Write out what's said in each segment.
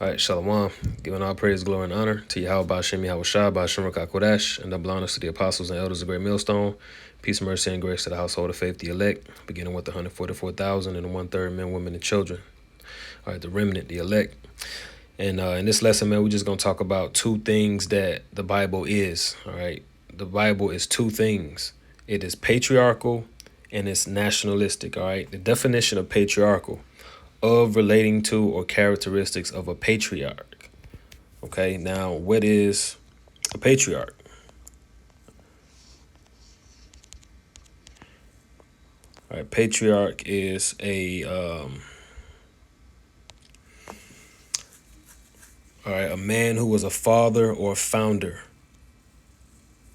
All right, Shalom. Giving all praise, glory, and honor to Yahweh Ba'Shem Yahweh Shah, Ba'Shem Rakah Kodash, and double honors to the apostles and elders of Great Millstone. Peace, mercy, and grace to the household of faith, the elect, beginning with the 144,000 and the one-third men, women, and children. All right, the remnant, the elect. And in this lesson, man, we're just going to talk about two things that the Bible is. All right, the Bible is two things. It is patriarchal and it's nationalistic. All right, the definition of patriarchal: of relating to or characteristics of a patriarch. Okay, now what is a patriarch? All right, patriarch is a man who was a father or founder,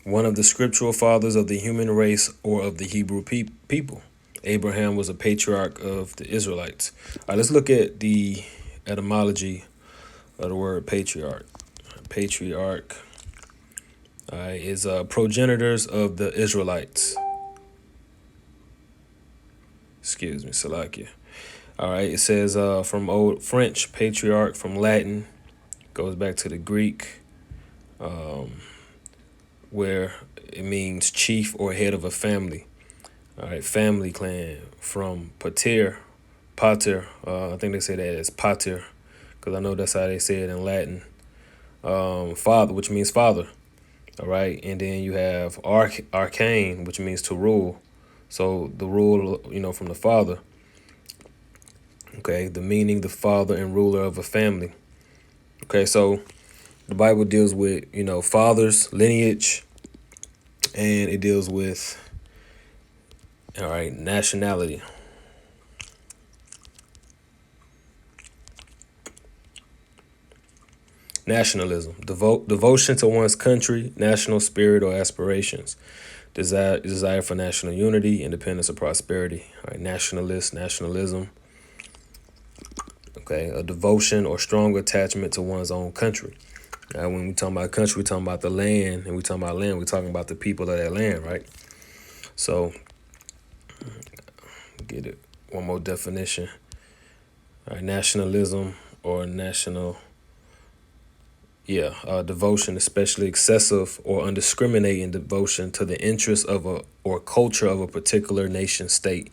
one of the scriptural fathers of the human race or of the Hebrew people. Abraham was a patriarch of the Israelites. All right, let's look at the etymology of the word patriarch. Patriarch, all right, is progenitors of the Israelites. Excuse me, Salakia. All right, it says from Old French, patriarch, from Latin, goes back to the Greek, where it means chief or head of a family. All right, family, clan, from pater, I think they say that as pater, because I know that's how they say it in Latin. Father, which means father. All right, and then you have arcane, which means to rule. So the rule, from the father. Okay, the meaning, the father and ruler of a family. Okay, so the Bible deals with, fathers, lineage, and it deals with, all right, nationality. Nationalism, devotion to one's country, national spirit or aspirations, desire for national unity, independence, or prosperity. All right, nationalism. Okay, a devotion or strong attachment to one's own country. When we talk about country, we talking about the land, and we talking about land, we're talking about the people of that land, right? So, get it. One more definition. All right, nationalism or devotion, especially excessive or undiscriminating devotion to the interests of or culture of a particular nation state.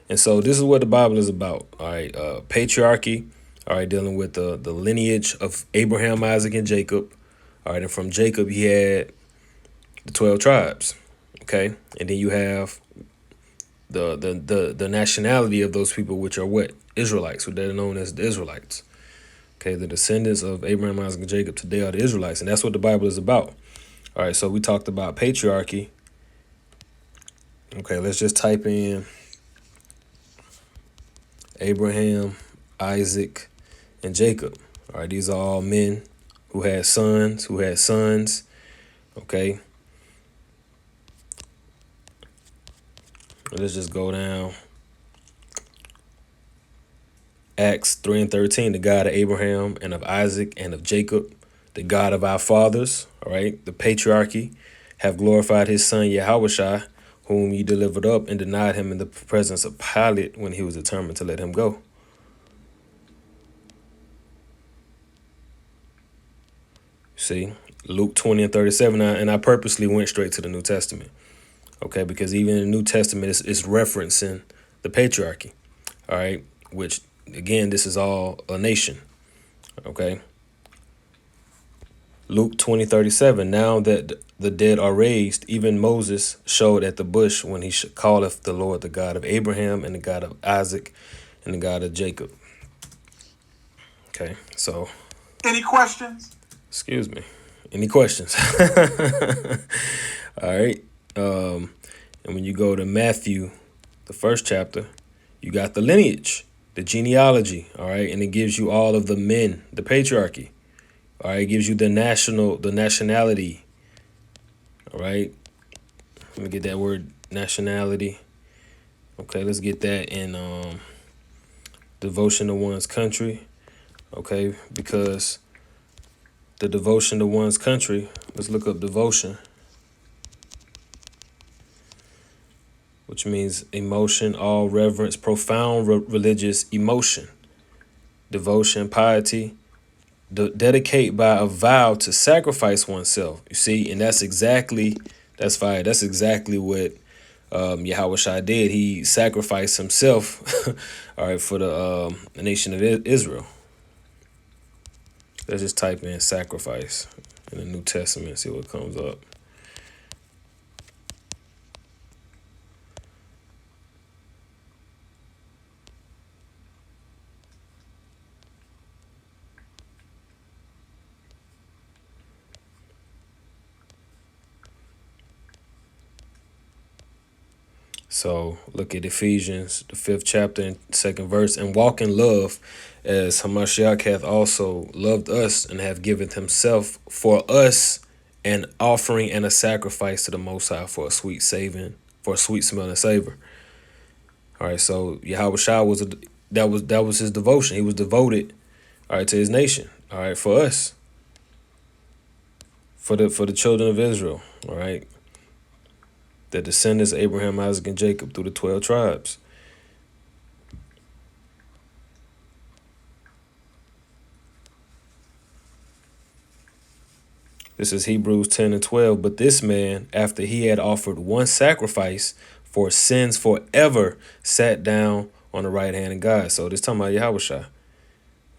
And so this is what the Bible is about. All right, patriarchy. All right, dealing with the lineage of Abraham, Isaac, and Jacob. All right, and from Jacob he had the 12 tribes. Okay, and then you have the nationality of those people, which are what? Israelites, who they're known as the Israelites. Okay, the descendants of Abraham, Isaac, and Jacob today are the Israelites, and that's what the Bible is about. All right, so we talked about patriarchy. Okay, let's just type in Abraham, Isaac, and Jacob. All right, these are all men who had sons, Okay, let's just go down. Acts 3 and 13, the God of Abraham and of Isaac and of Jacob, the God of our fathers, all right, the patriarchy, have glorified his son Yahushua, whom he delivered up and denied him in the presence of Pilate when he was determined to let him go. See, Luke 20 and 37, and I purposely went straight to the New Testament, okay, because even in the New Testament, it's referencing the patriarchy, all right, which, again, this is all a nation, okay. Luke 20:37, now that the dead are raised, even Moses showed at the bush when he calleth the Lord the God of Abraham and the God of Isaac and the God of Jacob. Okay, so. Any questions? Excuse me. Any questions? All right. And when you go to Matthew, the first chapter, you got the lineage, the genealogy, all right, and it gives you all of the men, the patriarchy. All right, it gives you the nationality. All right. Let me get that word, nationality. Okay, let's get that in devotion to one's country. Okay, because the devotion to one's country, let's look up devotion, which means emotion, all reverence, profound religious emotion, devotion, piety, dedicate by a vow to sacrifice oneself. You see, and that's fire. That's exactly what Yahweh Shai did. He sacrificed himself, all right, for the nation of Israel. Let's just type in sacrifice in the New Testament, see what comes up. So look at Ephesians, the 5th chapter and 2nd verse, and walk in love as Hamashiach hath also loved us and have given himself for us an offering and a sacrifice to the Most High for a sweet smelling savor. All right, so Yahweh Shah that was his devotion. He was devoted, all right, to his nation. All right, for us, for the children of Israel. All right, the descendants of Abraham, Isaac, and Jacob through the 12 tribes. This is Hebrews 10 and 12. But this man, after he had offered one sacrifice for sins forever, sat down on the right hand of God. So this talking about Yahweh.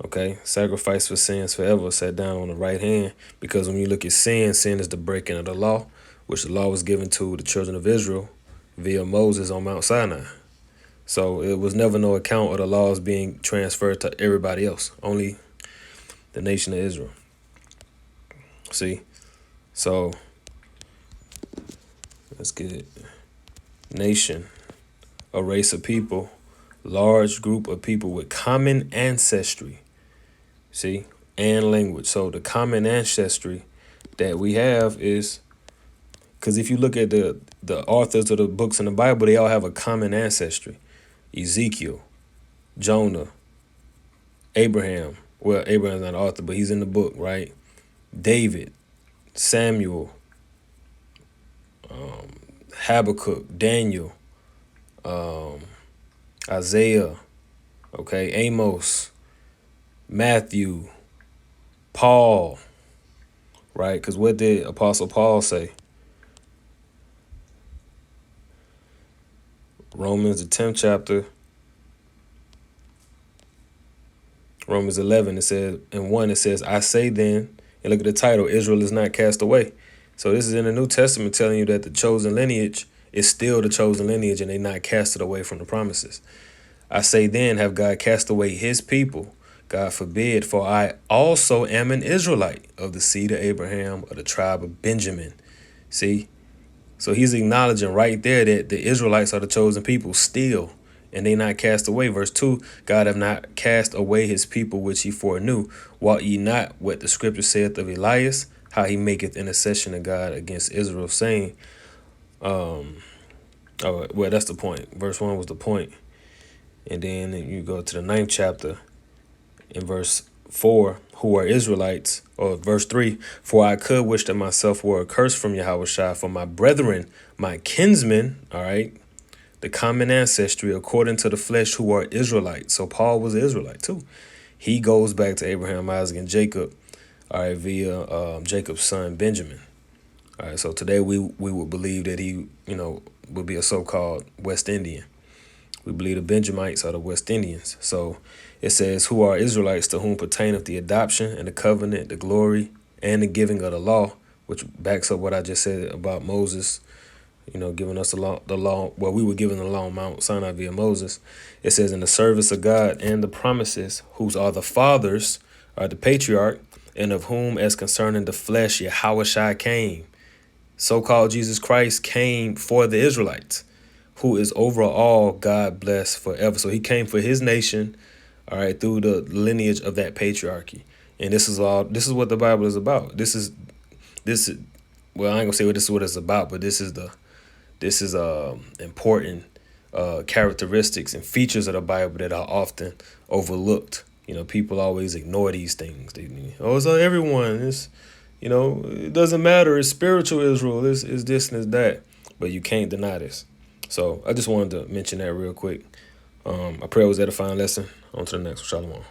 Okay, sacrifice for sins forever, sat down on the right hand. Because when you look at sin is the breaking of the law, which the law was given to the children of Israel via Moses on Mount Sinai. So it was never no account of the laws being transferred to everybody else, only the nation of Israel. See? So let's get it. Nation, a race of people, large group of people with common ancestry. See? And language. So the common ancestry that we have is, because if you look at the authors of the books in the Bible, they all have a common ancestry. Ezekiel, Jonah, Abraham. Well, Abraham's not an author, but he's in the book, right? David, Samuel, Habakkuk, Daniel, Isaiah, okay, Amos, Matthew, Paul, right? Because what did Apostle Paul say? Romans, the 10th chapter, Romans 11, it says, in 1, it says, I say then, and look at the title, Israel is not cast away. So this is in the New Testament telling you that the chosen lineage is still the chosen lineage and they not casted away from the promises. I say then, have God cast away his people? God forbid, for I also am an Israelite of the seed of Abraham, of the tribe of Benjamin. See? So he's acknowledging right there that the Israelites are the chosen people still, and they not cast away. Verse 2, God have not cast away his people which he foreknew. Wot ye not what the scripture saith of Elias, how he maketh intercession to God against Israel, saying, well, that's the point. Verse 1 was the point. And then you go to the 9th chapter in verse 4, who are Israelites, or verse 3, for I could wish that myself were accursed from Yahweh Shai, for my brethren, my kinsmen, all right, the common ancestry according to the flesh, who are Israelites. So Paul was an Israelite too. He goes back to Abraham, Isaac, and Jacob, all right, via Jacob's son Benjamin. All right, so today we would believe that he, would be a so-called West Indian. We believe the Benjamites are the West Indians. So it says, who are Israelites, to whom pertaineth the adoption and the covenant, the glory, and the giving of the law, which backs up what I just said about Moses, giving us the law. Well, we were given the law on Mount Sinai via Moses. It says, in the service of God and the promises, whose are the fathers, are the patriarch, and of whom, as concerning the flesh, Yahweh Shai came. So-called Jesus Christ came for the Israelites, who is over all God blessed forever. So he came for his nation, all right, through the lineage of that patriarchy. And this is what the Bible is about. This is well, I ain't gonna say this is what it's about, but this is important characteristics and features of the Bible that are often overlooked. People always ignore these things. It's everyone. It doesn't matter. It's spiritual Israel. It's this and it's that. But you can't deny this. So I just wanted to mention that real quick. I pray it was edifying lesson. On to the next one. Shalom.